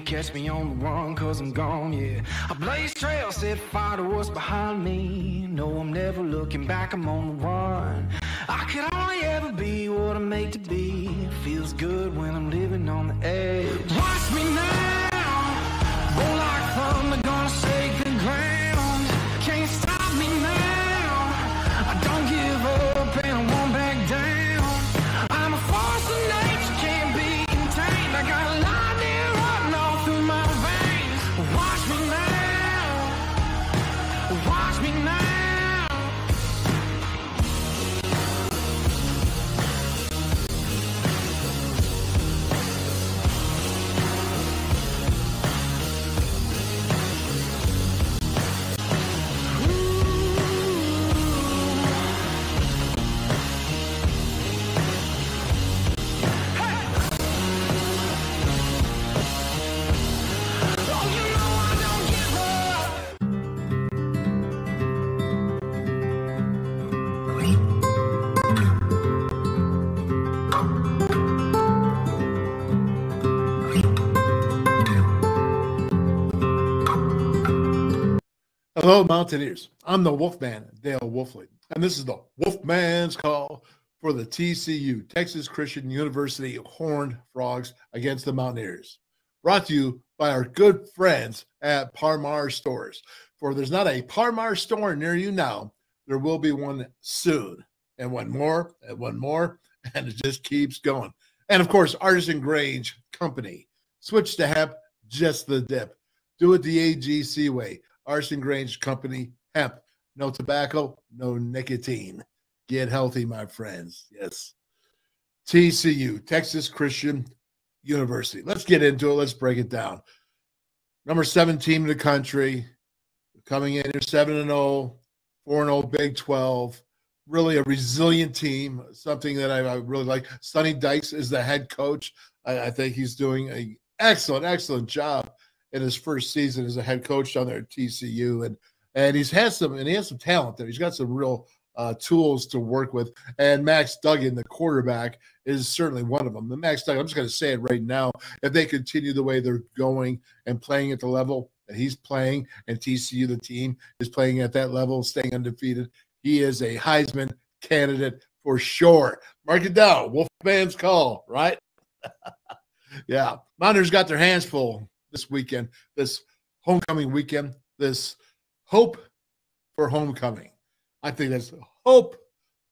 catch me on the run, cause I'm gone, yeah. I blaze trails, set fire to what's behind me. No, I'm never looking back, I'm on the run. I could only ever be what I'm made to be. It feels good when I'm living on the edge. Watch me now, roll like thunder, gonna shake the ground. Can't stop me now, I don't give up and I won't back down. I'm a force of nature, can't be contained. I got lightning running all through my veins. Watch me now, watch me now. Hello, Mountaineers. I'm the Wolfman, Dale Wolfley, and this is the WolfMan's call for the TCU, Texas Christian University Horned Frogs against the Mountaineers. Brought to you by our good friends at Parmar Stores. For there's not a Parmar store near you now, there will be one soon. And one more, and it just keeps going. And, of course, Artisan Grange Company. Switch to hemp, just the dip. Do it the AGC way. Artisan Grange Company, hemp, no tobacco, no nicotine. Get healthy, my friends. Yes. TCU, Texas Christian University. Let's get into it. Let's break it down. Number 7 team in the country, coming in here 7-0, 4-0 Big 12. Really a resilient team, something that I really like. Sonny Dykes is the head coach. I think he's doing an excellent job in his first season as a head coach down there at TCU, and he has some talent there. He's got some real tools to work with. And Max Duggan, the quarterback, is certainly one of them. The Max Duggan, I'm just going to say it right now, if they continue the way they're going and playing at the level that he's playing, and TCU, the team, is playing at that level, staying undefeated, he is a Heisman candidate for sure. Mark it down. Wolfman's call, right? Yeah. Mountaineers got their hands full this weekend, this homecoming weekend, this hope for homecoming. I think that's hope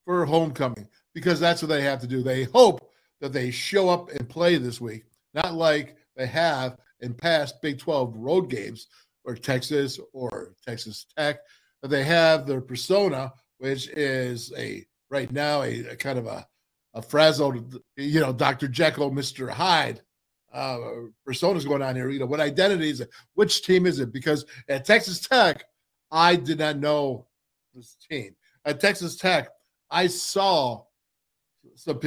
for homecoming, because that's what they have to do. They hope that they show up and play this week, not like they have in past Big 12 road games or Texas Tech, but they have their persona, which is right now a kind of a frazzled, Dr. Jekyll, Mr. Hyde personas going on here. What identity is it? Which team is it? Because at Texas Tech, I did not know this team. At Texas Tech, I saw some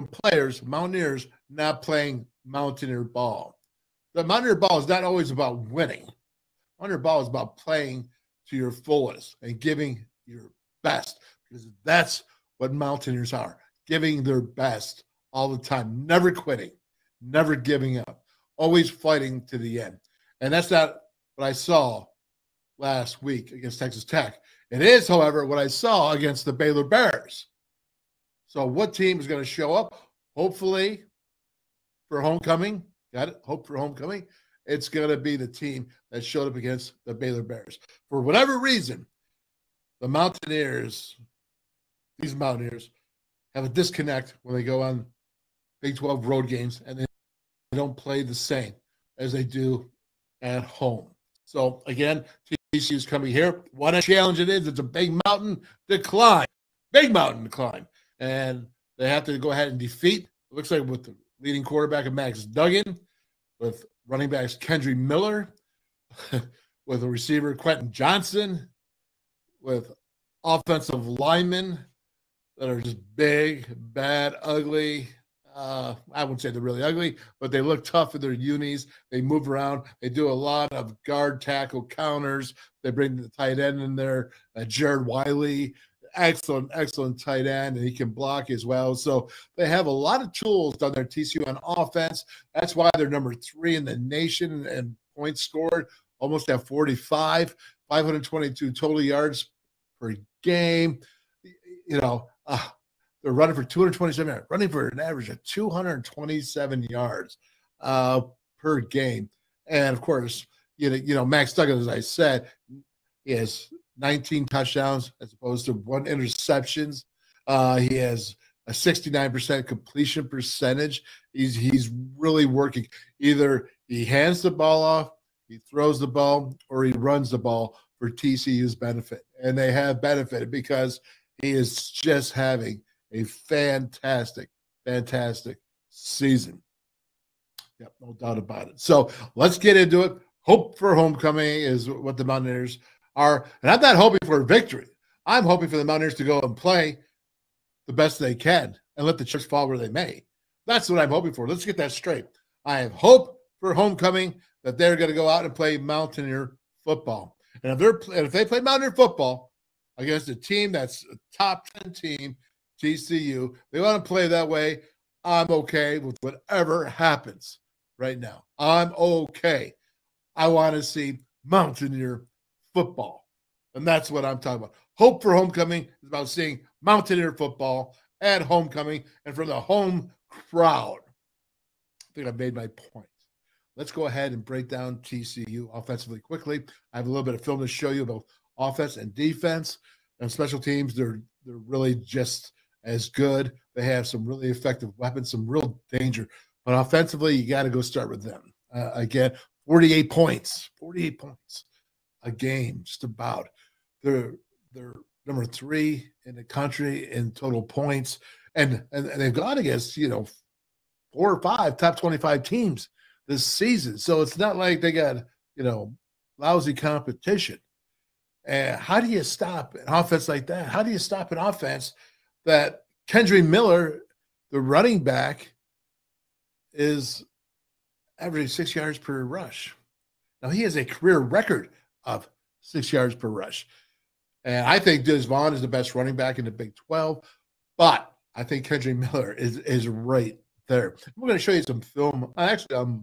players, Mountaineers, not playing Mountaineer ball. The Mountaineer ball is not always about winning. Mountaineer ball is about playing to your fullest and giving your best, because that's what Mountaineers are, giving their best all the time, never quitting, never giving up, always fighting to the end. And that's not what I saw last week against Texas Tech. It is, however, what I saw against the Baylor Bears. So what team is going to show up? Hopefully for homecoming. Got it? Hope for homecoming. It's going to be the team that showed up against the Baylor Bears. For whatever reason, the Mountaineers, these Mountaineers, have a disconnect when they go on Big 12 road games, and they don't play the same as they do at home. So, again, TCU is coming here. What a challenge it is. It's a big mountain to climb. Big mountain to climb. And they have to go ahead and defeat, it looks like, with the leading quarterback of Max Duggan, with running backs Kendry Miller, with a receiver Quentin Johnson, with offensive linemen that are just big, bad, ugly. I wouldn't say they're really ugly, but they look tough in their unis. They move around. They do a lot of guard tackle counters. They bring the tight end in there, Jared Wiley. excellent tight end, and he can block as well. So they have a lot of tools down there, TCU, on offense. That's why they're number 3 in the nation and points scored, almost at 45, 522 total yards per game. You know, they're running for 227 yards, running for an average of 227 yards per game. And of course, you know, Max Duggan, as I said, he has 19 touchdowns as opposed to 1 interceptions. He has a 69% completion percentage. He's really working. Either he hands the ball off, he throws the ball, or he runs the ball for TCU's benefit. And they have benefited because he is just having a fantastic season. Yep, no doubt about it. So let's get into it. Hope for homecoming is what the Mountaineers are. And I'm not hoping for a victory. I'm hoping for the Mountaineers to go and play the best they can and let the chips fall where they may. That's what I'm hoping for. Let's get that straight. I have hope for homecoming that they're going to go out and play Mountaineer football. And if they play Mountaineer football against a team that's a top 10 team, TCU, they want to play that way. I'm okay with whatever happens right now. I'm okay. I want to see Mountaineer football. And that's what I'm talking about. Hope for homecoming is about seeing Mountaineer football at homecoming and for the home crowd. I think I've made my point. Let's go ahead and break down TCU offensively quickly. I have a little bit of film to show you about offense and defense. And special teams, they're really just as good. They have some really effective weapons, some real danger. But offensively, you got to go start with them. Again, 48 points a game, just about. They're number 3 in the country in total points. And they've gone against, 4 or 5 top 25 teams this season. So it's not like they got, lousy competition. And how do you stop an offense like that? How do you stop an offense that Kendry Miller, the running back, is averaging 6 yards per rush? Now, he has a career record of 6 yards per rush. And I think Diz Vaughn is the best running back in the Big 12, but I think Kendry Miller is right there. I'm going to show you some film. Actually,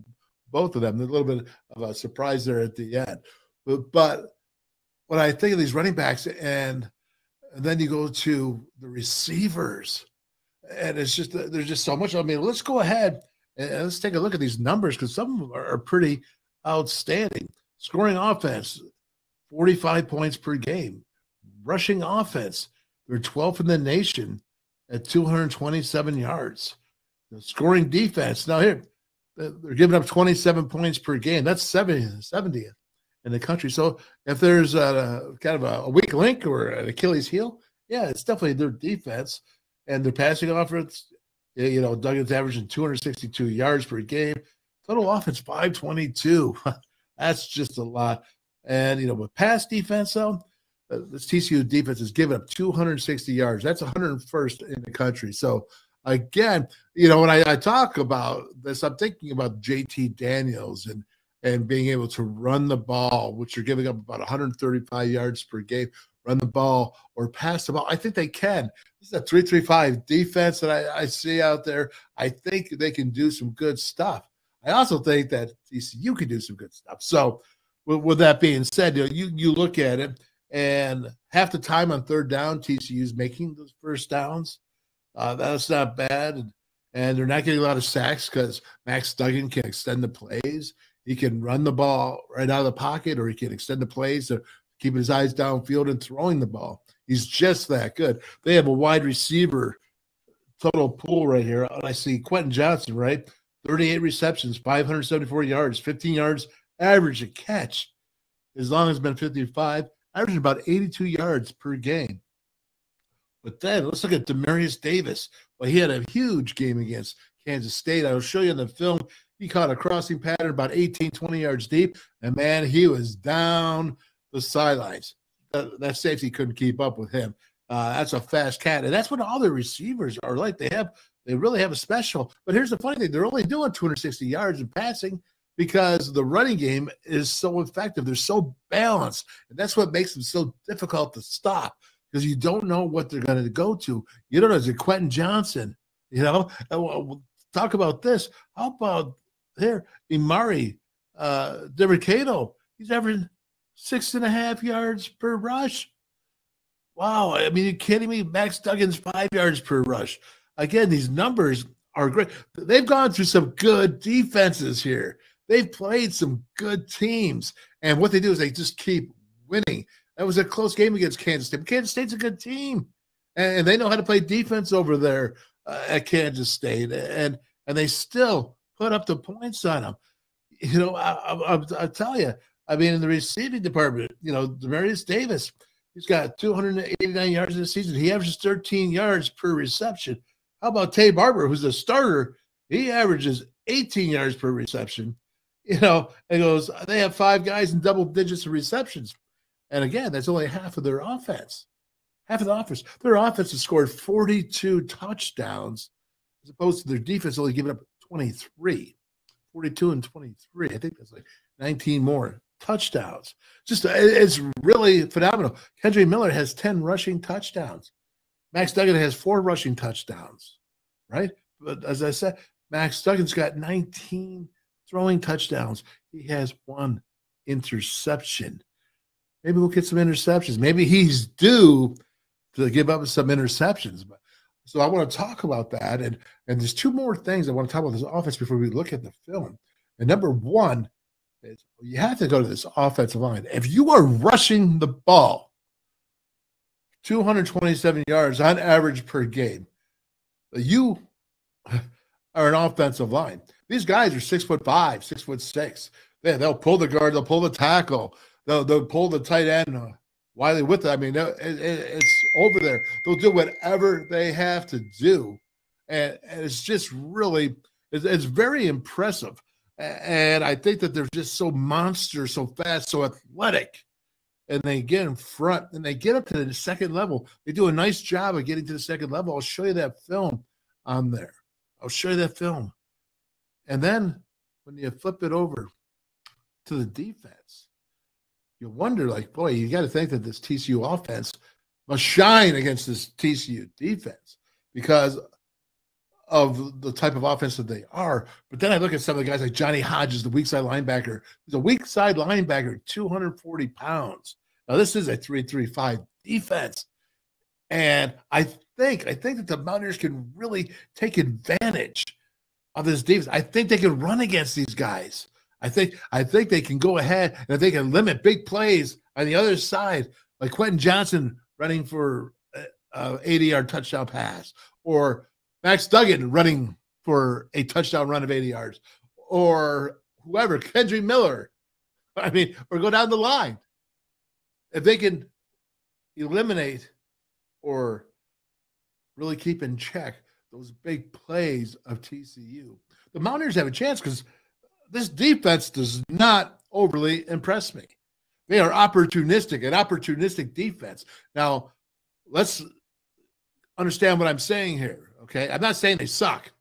both of them. There's a little bit of a surprise there at the end. But when I think of these running backs, and then you go to the receivers, and it's just there's just so much. I mean, let's go ahead and let's take a look at these numbers because some of them are pretty outstanding. Scoring offense, 45 points per game. Rushing offense, they're 12th in the nation at 227 yards. The scoring defense, now here, they're giving up 27 points per game. That's 70th in the country. So if there's kind of a weak link or an Achilles heel, yeah, it's definitely their defense. And their passing offense, Duggan's averaging 262 yards per game. Total offense, 522. That's just a lot. And, with pass defense, though, this TCU defense is giving up 260 yards. That's 101st in the country. So, again, when I talk about this, I'm thinking about JT Daniels and being able to run the ball, which are giving up about 135 yards per game, run the ball or pass the ball. I think they can. This is a 3-3-5 defense that I see out there. I think they can do some good stuff. I also think that TCU can do some good stuff. So, with that being said, you look at it, and half the time on third down, TCU's making those first downs. That's not bad. And they're not getting a lot of sacks because Max Duggan can extend the plays. He can run the ball right out of the pocket, or he can extend the plays to keeping his eyes downfield and throwing the ball. He's just that good. They have a wide receiver total pool right here. I see Quentin Johnson, right? 38 receptions, 574 yards, 15 yards average a catch. As long as it's been 55, averaging about 82 yards per game. But then let's look at Demarius Davis. Well, he had a huge game against Kansas State. I'll show you in the film. He caught a crossing pattern about 18, 20 yards deep. And, man, he was down the sidelines. That safety couldn't keep up with him. That's a fast cat. And that's what all the receivers are like. They really have a special. But here's the funny thing. They're only doing 260 yards in passing because the running game is so effective. They're so balanced. And that's what makes them so difficult to stop because you don't know what they're going to go to. You don't know, is it Quentin Johnson? You know, we'll talk about this. How about here, Imari DeMarcado? He's averaging 6.5 yards per rush. Wow. I mean, you're kidding me? Max Duggan's 5 yards per rush. Again, these numbers are great. They've gone through some good defenses here. They've played some good teams. And what they do is they just keep winning. That was a close game against Kansas State. Kansas State's a good team. And they know how to play defense over there at Kansas State. And they still put up the points on them. You know, I'll tell you, I mean, in the receiving department, you know, Demarius Davis, he's got 289 yards in the season. He averages 13 yards per reception. How about Tay Barber, who's a starter? He averages 18 yards per reception. You know, and goes, they have 5 guys in double digits of receptions. And again, that's only half of their offense. Half of the offense. Their offense has scored 42 touchdowns as opposed to their defense only giving up 23. 42 and 23. I think that's like 19 more touchdowns. Just it's really phenomenal. Kendra Miller has 10 rushing touchdowns. Max Duggan has 4 rushing touchdowns, right? But as I said, Max Duggan's got 19 throwing touchdowns. He has 1 interception. Maybe we'll get some interceptions. Maybe he's due to give up some interceptions. So I want to talk about that. And there's 2 more things I want to talk about this offense before we look at the film. And number 1 is you have to go to this offensive line. If you are rushing the ball 227 yards on average per game, you are an offensive line. These guys are 6'5", 6'6". They'll pull the guard, they'll pull the tackle, they'll pull the tight end. Wiley with it. I mean, it's over there. They'll do whatever they have to do, and it's just really, it's very impressive. And I think that they're just so monster, so fast, so athletic, and they get in front and they get up to the second level. They do a nice job of getting to the second level. I'll show you that film on there. I'll show you that film. And then when you flip it over to the defense, you wonder, like, boy, you got to think that this TCU offense must shine against this TCU defense because of the type of offense that they are. But then I look at some of the guys like Johnny Hodges, the weak side linebacker. He's a weak side linebacker, 240 pounds. Now, this is a 3-3-5 defense. And I think that the Mountaineers can really take advantage of this defense. I think they can run against these guys. I think they can go ahead and if they can limit big plays on the other side, like Quentin Johnson running for an 80-yard touchdown pass, or Max Duggan running for a touchdown run of 80 yards, or whoever, Kendra Miller. I mean, or go down the line. If they can eliminate or really keep in check those big plays of TCU, the Mountaineers have a chance because this defense does not overly impress me. They are an opportunistic defense. Now, let's understand what I'm saying here, okay? I'm not saying they suck.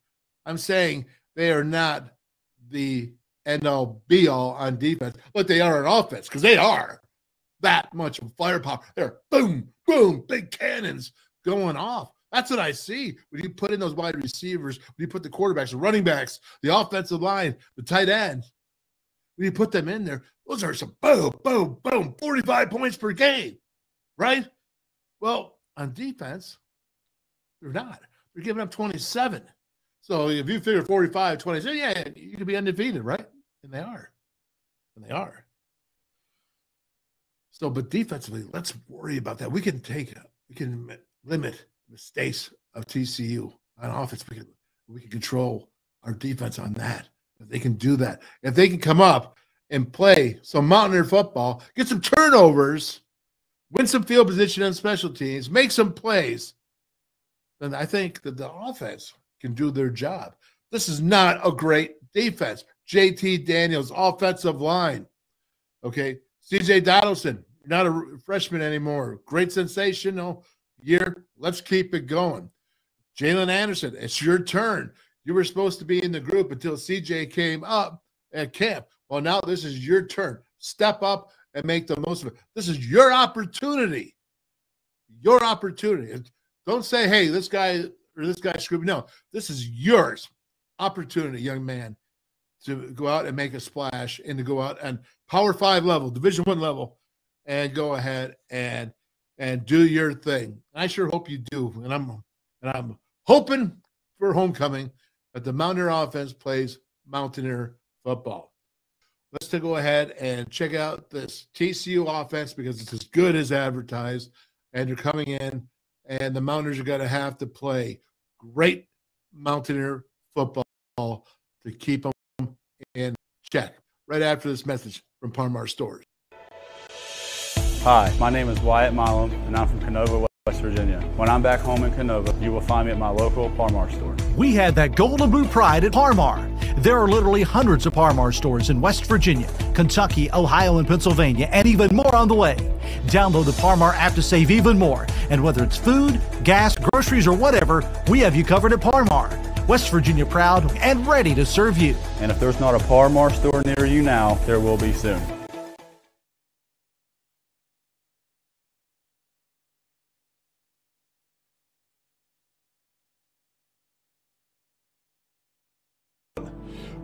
I'm saying they are not the end-all, be-all on defense, but they are on offense because they are that much of firepower. They're boom, boom, big cannons going off. That's what I see when you put in those wide receivers, when you put the quarterbacks, the running backs, the offensive line, the tight end. When you put them in there, those are some boom, boom, boom, 45 points per game, right? Well, on defense, they're not. They're giving up 27. So if you figure 45, 27, yeah, you could be undefeated, right? And they are. And they are. So, but defensively, let's worry about that. We can limit mistakes of TCU on offense. We can control our defense on that. If they can do that, if they can come up and play some Mountaineer football, get some turnovers, win some field position on special teams, make some plays, then I think that the offense can do their job. This is not a great defense. JT Daniels, offensive line. Okay, CJ Donaldson, not a freshman anymore. Great sensational year. Let's keep it going. Jalen Anderson, it's your turn. You were supposed to be in the group until CJ came up at camp. Well, now this is your turn. Step up and make the most of it. This is your opportunity. your opportunity. Don't say, hey, this guy screwed me. No, this is yours opportunity, young man, to go out and make a splash and to go out and Power 5 level, Division 1 level, and go ahead and do your thing. I sure hope you do. And I'm hoping for homecoming that the Mountaineer offense plays Mountaineer football. Let's go ahead and check out this TCU offense because it's as good as advertised. And they're coming in, and the Mountaineers are going to have to play great Mountaineer football to keep them in check. Right after this message from Parmar Stores. Hi, my name is Wyatt Milam, and I'm from Canova, West Virginia. When I'm back home in Canova, you will find me at my local Parmar store. We had that gold and blue pride at Parmar. There are literally hundreds of Parmar stores in West Virginia, Kentucky, Ohio, and Pennsylvania, and even more on the way. Download the Parmar app to save even more. And whether it's food, gas, groceries, or whatever, we have you covered at Parmar. West Virginia proud and ready to serve you. And if there's not a Parmar store near you now, there will be soon.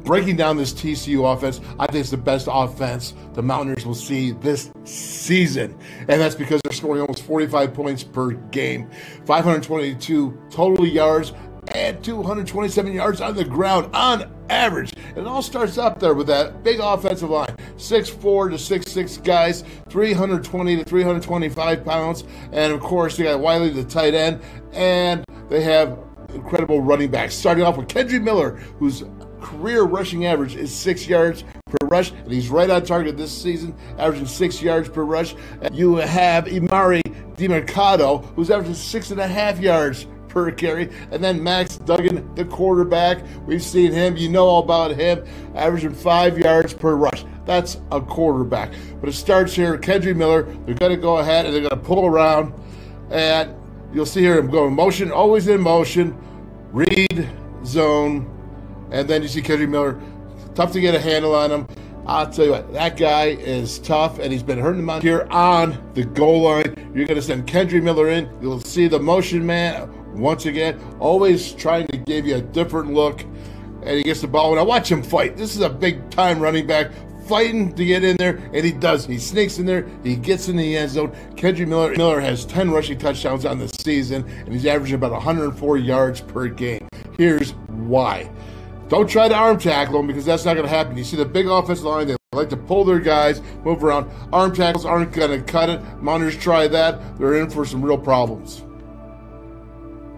Breaking down this TCU offense, I think it's the best offense the Mountaineers will see this season. And that's because they're scoring almost 45 points per game, 522 total yards, and 227 yards on the ground on average. And it all starts up there with that big offensive line, 6'4" to 6'6" guys, 320 to 325 pounds. And of course, they got Wiley, the tight end, and they have incredible running backs. Starting off with Kendry Miller, whose career rushing average is 6 yards per rush, and he's right on target this season, averaging 6 yards per rush. And you have Imari DiMercado, who's averaging 6.5 yards per carry. And then Max Duggan, the quarterback, we've seen him, you know all about him, averaging 5 yards per rush. That's a quarterback. But it starts here, Kendry Miller, they're going to go ahead and they're going to pull around, and you'll see here him going motion, always in motion, read, zone, and then you see Kendry Miller, tough to get a handle on him. I'll tell you what, that guy is tough, and he's been hurting them out here on the goal line. You're going to send Kendry Miller in. You'll see the motion man once again, always trying to give you a different look, and he gets the ball. Now watch him fight. This is a big-time running back, fighting to get in there, and he does. He sneaks in there. He gets in the end zone. Kendry Miller has 10 rushing touchdowns on the season, and he's averaging about 104 yards per game. Here's why. Don't try to arm tackle them because that's not going to happen. You see the big offensive line, they like to pull their guys, move around. Arm tackles aren't going to cut it. Mountaineers try that. They're in for some real problems.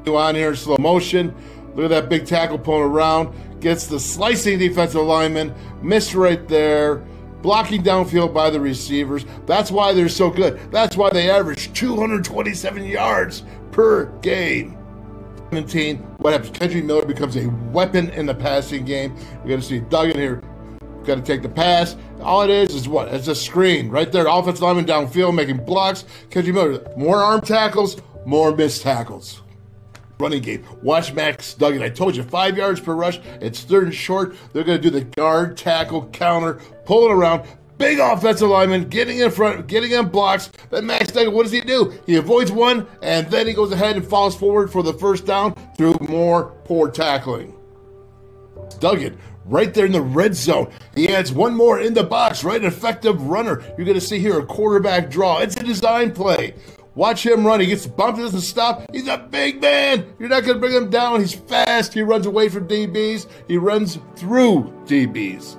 On here in slow motion. Look at that big tackle pulling around. Gets the slicing defensive lineman. Missed right there. Blocking downfield by the receivers. That's why they're so good. That's why they average 227 yards per game. 17, what happens? Kendry Miller becomes a weapon in the passing game. You're going to see Duggan here. Got to take the pass. All it is what? It's a screen right there. Offensive lineman downfield making blocks. Kendry Miller, more arm tackles, more missed tackles. Running game. Watch Max Duggan. I told you, 5 yards per rush. It's third and short. They're going to do the guard, tackle, counter, pull it around. Big offensive lineman getting in front, getting in blocks. Then Max Duggan, what does he do? He avoids one, and then he goes ahead and falls forward for the first down through more poor tackling. Duggan, right there in the red zone. He adds one more in the box, right? An effective runner. You're going to see here a quarterback draw. It's a design play. Watch him run. He gets bumped, he doesn't stop. He's a big man. You're not going to bring him down. He's fast. He runs away from DBs. He runs through DBs.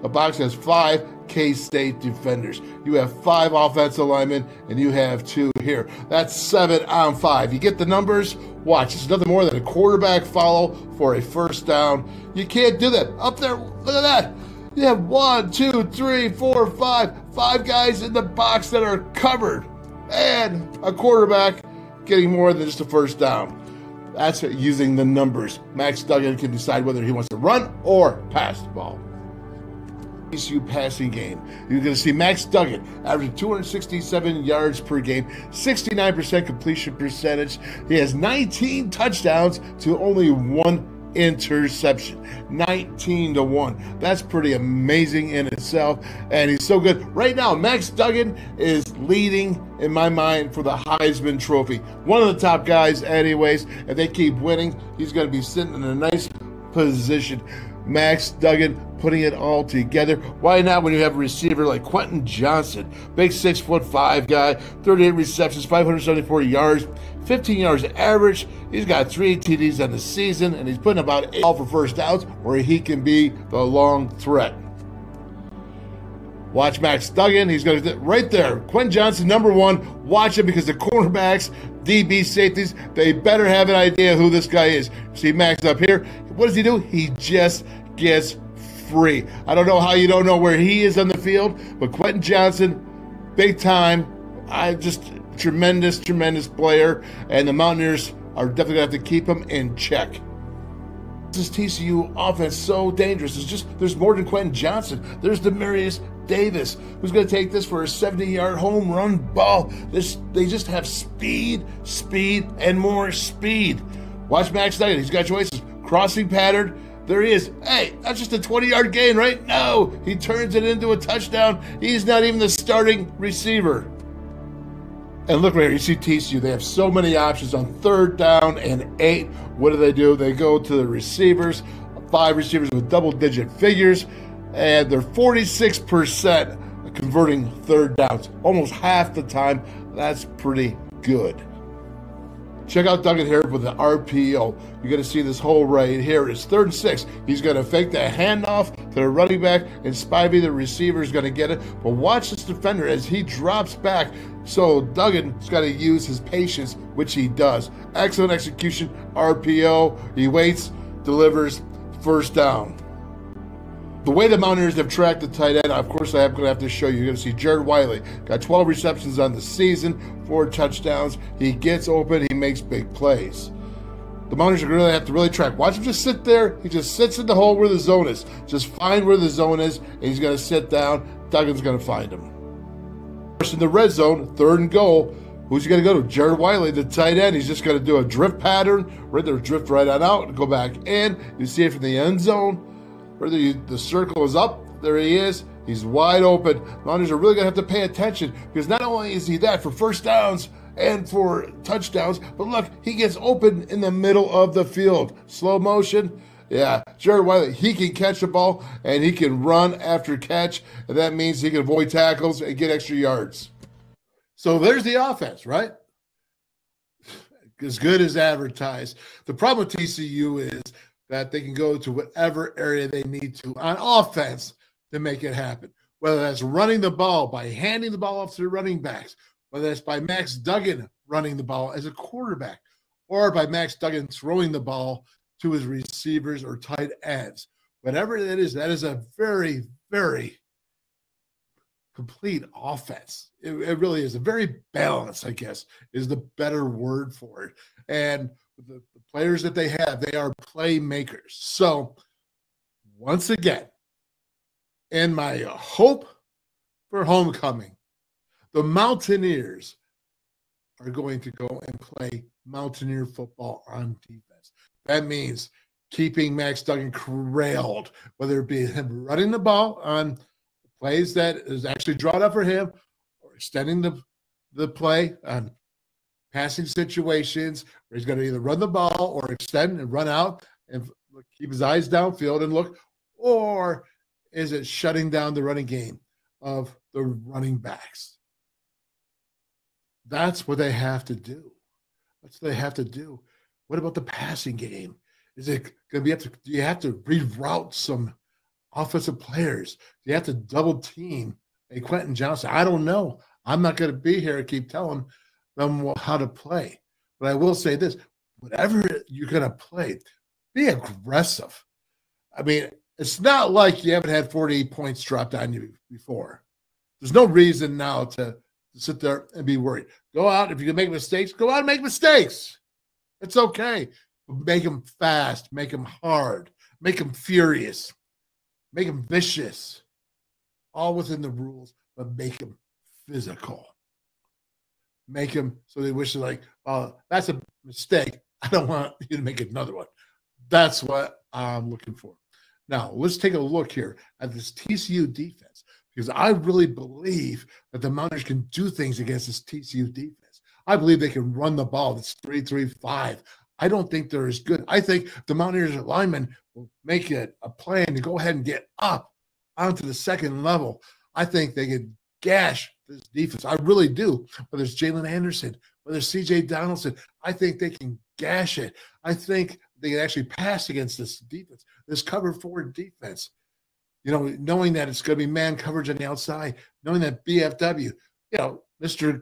The box has 5 K-State defenders. You have 5 offensive linemen, and you have 2 here. That's 7 on 5. You get the numbers? Watch. It's nothing more than a quarterback follow for a first down. You can't do that. Up there, look at that. You have 1, 2, 3, 4, 5. 5 guys in the box that are covered. And a quarterback getting more than just a first down. That's using the numbers. Max Duggan can decide whether he wants to run or pass the ball. TCU passing game. You're going to see Max Duggan averaging 267 yards per game, 69% completion percentage. He has 19 touchdowns to only 1 interception. 19-1. That's pretty amazing in itself, and he's so good. Right now, Max Duggan is leading, in my mind, for the Heisman Trophy. One of the top guys anyways. If they keep winning, he's going to be sitting in a nice position. Max Duggan putting it all together. Why not when you have a receiver like Quentin Johnson, big 6'5" guy, 38 receptions, 574 yards, 15 yards average. He's got 3 TDs on the season, and he's putting about 8 for first downs where he can be the long threat. Watch Max Duggan. He's going to right there. Quentin Johnson, number 1. Watch him because the cornerbacks, DB safeties, they better have an idea who this guy is. See Max up here. What does he do? He just gets free. I don't know how you don't know where he is on the field, but Quentin Johnson, big time. Tremendous player, and the Mountaineers are definitely going to have to keep him in check. This TCU offense so dangerous. There's more than Quentin Johnson. There's Demarius Davis, who's going to take this for a 70-yard home run ball. They just have speed, and more speed. Watch Max Duggan. He's got choices. Crossing pattern. There he is. Hey, that's just a 20-yard gain, right? No, he turns it into a touchdown. He's not even the starting receiver. And look right here, you see TCU. They have so many options on 3rd down and 8. What do? They go to the receivers, 5 receivers with double-digit figures, and they're 46% converting 3rd downs, almost half the time. That's pretty good. Check out Duggan here with the RPO. You're going to see this hole right here. It's 3rd and 6. He's going to fake the handoff to the running back, and Spivey, the receiver, is going to get it. But watch this defender as he drops back. So Duggan's got to use his patience, which he does. Excellent execution, RPO. He waits, delivers, 1st down. The way the Mountaineers have tracked the tight end, of course, I'm going to have to show you. You're going to see Jared Wiley. Got 12 receptions on the season, 4 touchdowns. He gets open. He makes big plays. The Mountaineers are going to have to really track. Watch him just sit there. He just sits in the hole where the zone is. Just find where the zone is, and he's going to sit down. Duggan's going to find him. In the red zone, 3rd and goal. Who's he going to go to? Jared Wiley, the tight end. He's just going to do a drift pattern. Right there, drift right on out and go back in. You see it from the end zone. The circle is up. There he is. He's wide open. Mountaineers are really going to have to pay attention because not only is he that for 1st downs and for touchdowns, but look, he gets open in the middle of the field. Slow motion. Yeah, Jared Wiley, he can catch the ball and he can run after catch, and that means he can avoid tackles and get extra yards. So there's the offense, right? As good as advertised. The problem with TCU is that they can go to whatever area they need to on offense to make it happen. Whether that's running the ball by handing the ball off to the running backs, whether that's by Max Duggan running the ball as a quarterback, or by Max Duggan throwing the ball to his receivers or tight ends. Whatever that is a very, very complete offense. It really is a very balanced, I guess, is the better word for it. And the players that they have, they are playmakers. So once again, in my hope for homecoming, the Mountaineers are going to go and play Mountaineer football on defense. That means keeping Max Duggan corralled, whether it be him running the ball on plays that is actually drawn up for him, or extending the play on passing situations where he's going to either run the ball or extend and run out and keep his eyes downfield and look, or is it shutting down the running game of the running backs? That's what they have to do. That's what they have to do. What about the passing game? Is it going to be do you have to reroute some offensive players? Do you have to double team a Quentin Johnson? I don't know. I'm not going to be here and keep telling them how to play. But I will say this, whatever you're going to play, be aggressive. I mean, it's not like you haven't had 48 points dropped on you before. There's no reason now to sit there and be worried. Go out. If you can make mistakes, go out and make mistakes. It's okay. Make them fast. Make them hard. Make them furious. Make them vicious. All within the rules, but make them physical. Make them so they wish they're like, oh, that's a mistake. I don't want you to make another one. That's what I'm looking for. Now, let's take a look here at this TCU defense, because I really believe that the Mountaineers can do things against this TCU defense. I believe they can run the ball. It's 3-3-5. I don't think they're as good. I think the Mountaineers linemen will make it a plan to go ahead and get up onto the second level. I think they can gash this defense. I really do. Whether it's Jalen Anderson, whether it's C.J. Donaldson, I think they can gash it. I think they can actually pass against this defense, this cover forward defense. You know, knowing that it's going to be man coverage on the outside, knowing that BFW, Mr.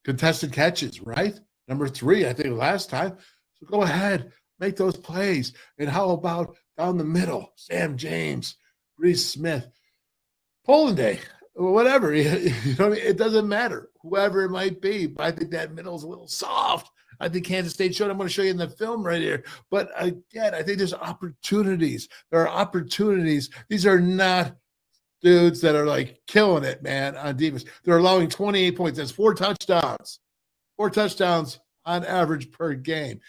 Contested catches, right? Number 3, I think last time. So go ahead, make those plays. And how about down the middle, Sam James, Reese Smith, Poland Day, whatever. It doesn't matter, whoever it might be. But I think that middle is a little soft. I think Kansas State showed. I'm going to show you in the film right here. But again, I think there's opportunities. There are opportunities. These are not dudes that are like killing it, man, on defense. They're allowing 28 points. That's 4 touchdowns. 4 touchdowns on average per game.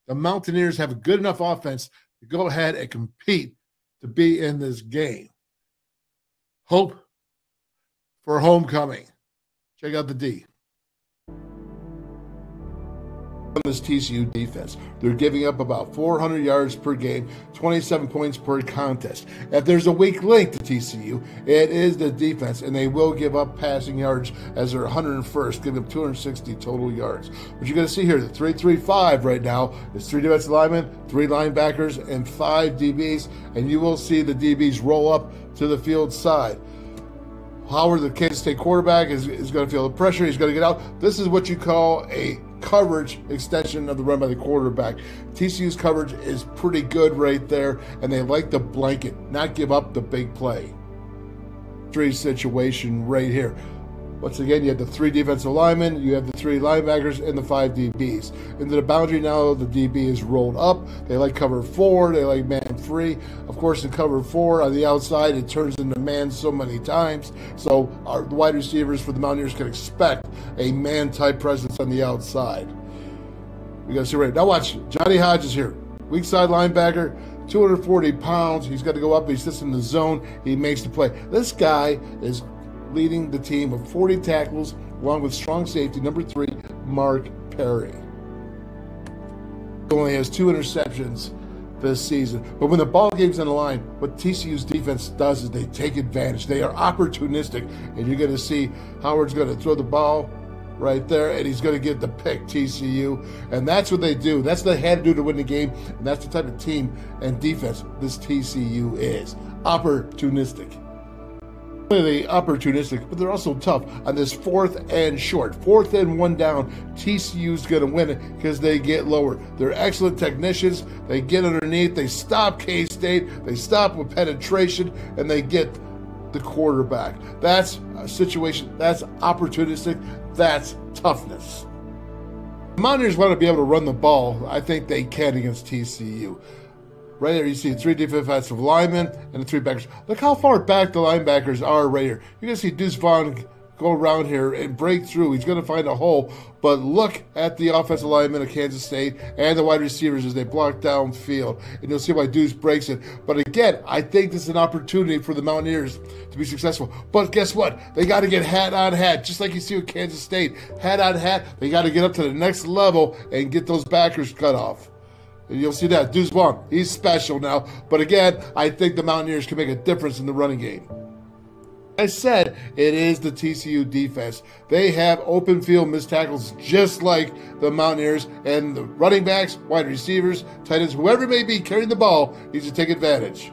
The Mountaineers have a good enough offense to go ahead and compete to be in this game. Hope for homecoming. Check out the D. This TCU defense, they're giving up about 400 yards per game, 27 points per contest. If there's a weak link to TCU, it is the defense, and they will give up passing yards as they're 101st, giving up 260 total yards. But you're going to see here, the 3-3-5 right now is 3 defensive linemen, 3 linebackers, and 5 DBs, and you will see the DBs roll up to the field side. Howard, the Kansas State quarterback, is going to feel the pressure. He's going to get out. This is what you call a coverage extension of the run by the quarterback. TCU's coverage is pretty good right there, and they like the blanket, not give up the big play. 3 situation right here. Once again, you have the 3 defensive linemen, you have the 3 linebackers, and the 5 DBs. Into the boundary now, the DB is rolled up. They like cover 4. They like man free. Of course, in cover 4 on the outside, it turns into man so many times. So our wide receivers for the Mountaineers can expect a man-type presence on the outside. We got to see right now. Watch, Johnny Hodges here. Weak side linebacker, 240 pounds. He's got to go up. He sits in the zone. He makes the play. This guy is leading the team with 40 tackles, along with strong safety, number 3, Mark Perry. He only has 2 interceptions this season. But when the ball game's on the line, what TCU's defense does is they take advantage. They are opportunistic, and you're going to see Howard's going to throw the ball right there, and he's going to get the pick, TCU. And that's what they do. That's what they had to do to win the game, and that's the type of team and defense this TCU is. Opportunistic. Really opportunistic, but they're also tough on this 4th and short. 4th and 1 down, TCU's going to win it because they get lower. They're excellent technicians. They get underneath. They stop K-State. They stop with penetration, and they get the quarterback. That's a situation. That's opportunistic. That's toughness. The Mountaineers want to be able to run the ball. I think they can against TCU. Right there, you see 3 defensive linemen and the 3 backers. Look how far back the linebackers are right here. You're going to see Deuce Vaughn go around here and break through. He's going to find a hole. But look at the offensive linemen of Kansas State and the wide receivers as they block downfield. And you'll see why Deuce breaks it. But again, I think this is an opportunity for the Mountaineers to be successful. But guess what? They got to get hat on hat, just like you see with Kansas State. Hat on hat. They got to get up to the next level and get those backers cut off. And you'll see that. Deuce Vaughn, he's special now. But again, I think the Mountaineers can make a difference in the running game. I said it is the TCU defense. They have open field missed tackles just like the Mountaineers, and the running backs, wide receivers, tight ends, whoever may be carrying the ball needs to take advantage.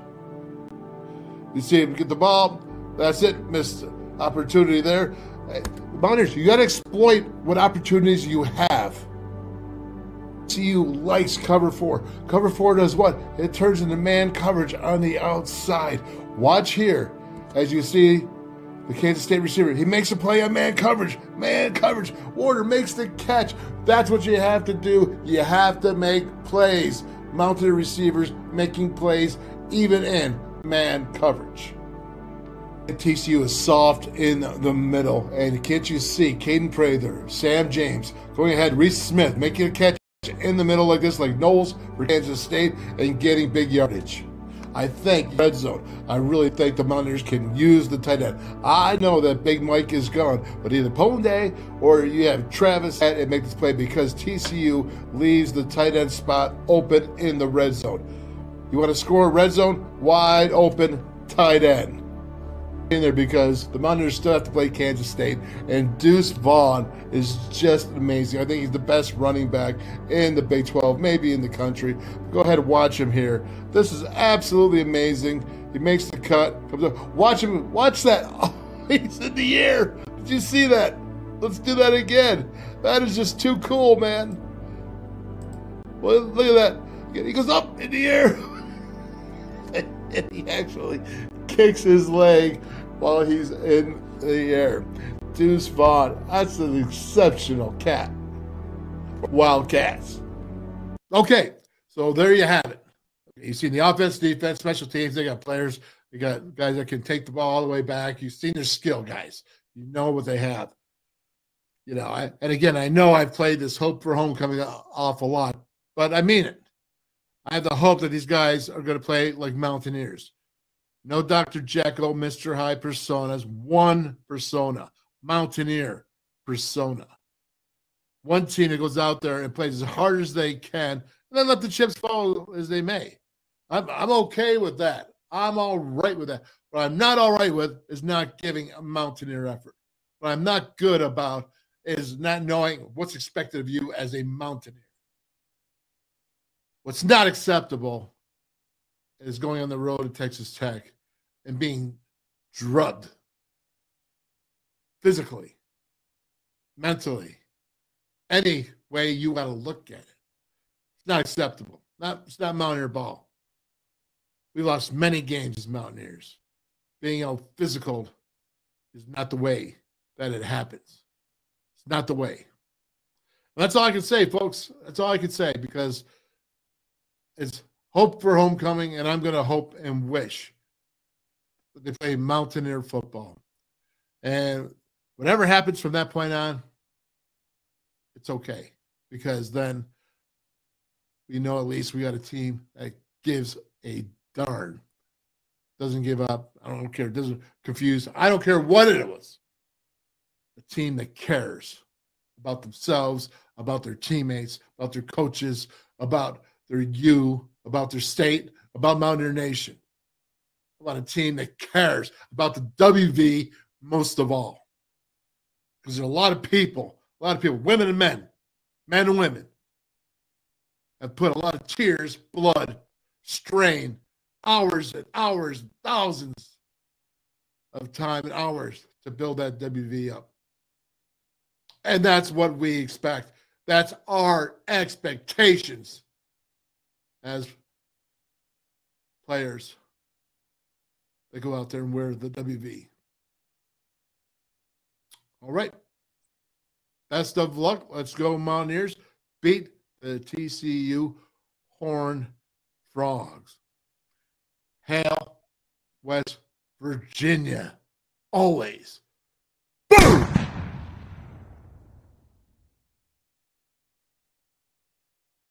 You see him get the ball. That's it. Missed opportunity there. Mountaineers, you got to exploit what opportunities you have. TCU likes cover 4. Cover 4 does what? It turns into man coverage on the outside. Watch here as you see the Kansas State receiver. He makes a play on man coverage. Man coverage. Warner makes the catch. That's what you have to do. You have to make plays. Mounted receivers making plays even in man coverage. TCU is soft in the middle. And can't you see Caden Prather, Sam James going ahead, Reese Smith making a catch. in the middle like this, like Knowles for Kansas State, and getting big yardage. I think red zone. I really think the Mountaineers can use the tight end. I know that Big Mike is gone, but either Ponde or you have Travis at and make this play because TCU leaves the tight end spot open in the red zone. You want to score red zone? Wide open tight end in there because the Mountaineers still have to play Kansas State, and Deuce Vaughn is just amazing. I think he's the best running back in the Big 12, maybe in the country. Go ahead and watch him here. This is absolutely amazing. He makes the cut. Comes up. Watch him. Watch that. Oh, he's in the air. Did you see that? Let's do that again. That is just too cool, man. Well, look at that. He goes up in the air. And he actually kicks his leg while he's in the air. Deuce Vaughn, that's an exceptional cat. Wildcats. Okay, so there you have it. You've seen the offense, defense, special teams. They got players. They got guys that can take the ball all the way back. You've seen their skill, guys. You know what they have. You know, and again, I know I've played this hope for homecoming off a lot, but I mean it. I have the hope that these guys are going to play like Mountaineers. No Dr. Jekyll, Mr. Hyde personas. One persona. Mountaineer persona. One team that goes out there and plays as hard as they can, and then let the chips fall as they may. I'm okay with that. I'm all right with that. What I'm not all right with is not giving a Mountaineer effort. What I'm not good about is not knowing what's expected of you as a Mountaineer. What's not acceptable is going on the road to Texas Tech and being drugged physically, mentally, any way you want to look at it. It's not acceptable. It's not Mountaineer ball. We lost many games as Mountaineers. Being physical is not the way that it happens. It's not the way. And that's all I can say, folks. That's all I can say because it's hope for homecoming, and I'm going to hope and wish that they play Mountaineer football. And whatever happens from that point on, it's okay because then we know at least we got a team that gives a darn. Doesn't give up. I don't care. Doesn't confuse. I don't care what it was. A team that cares about themselves, about their teammates, about their coaches, about their about their state, about Mountaineer Nation. About a team that cares about the WV most of all. Because there are a lot of people, women and men and women, have put a lot of tears, blood, strain, hours and hours, thousands of time and hours to build that WV up. And that's what we expect. That's our expectations as players that go out there and wear the WV. All right. Best of luck. Let's go, Mountaineers. Beat the TCU Horned Frogs. Hail, West Virginia. Always. Boom!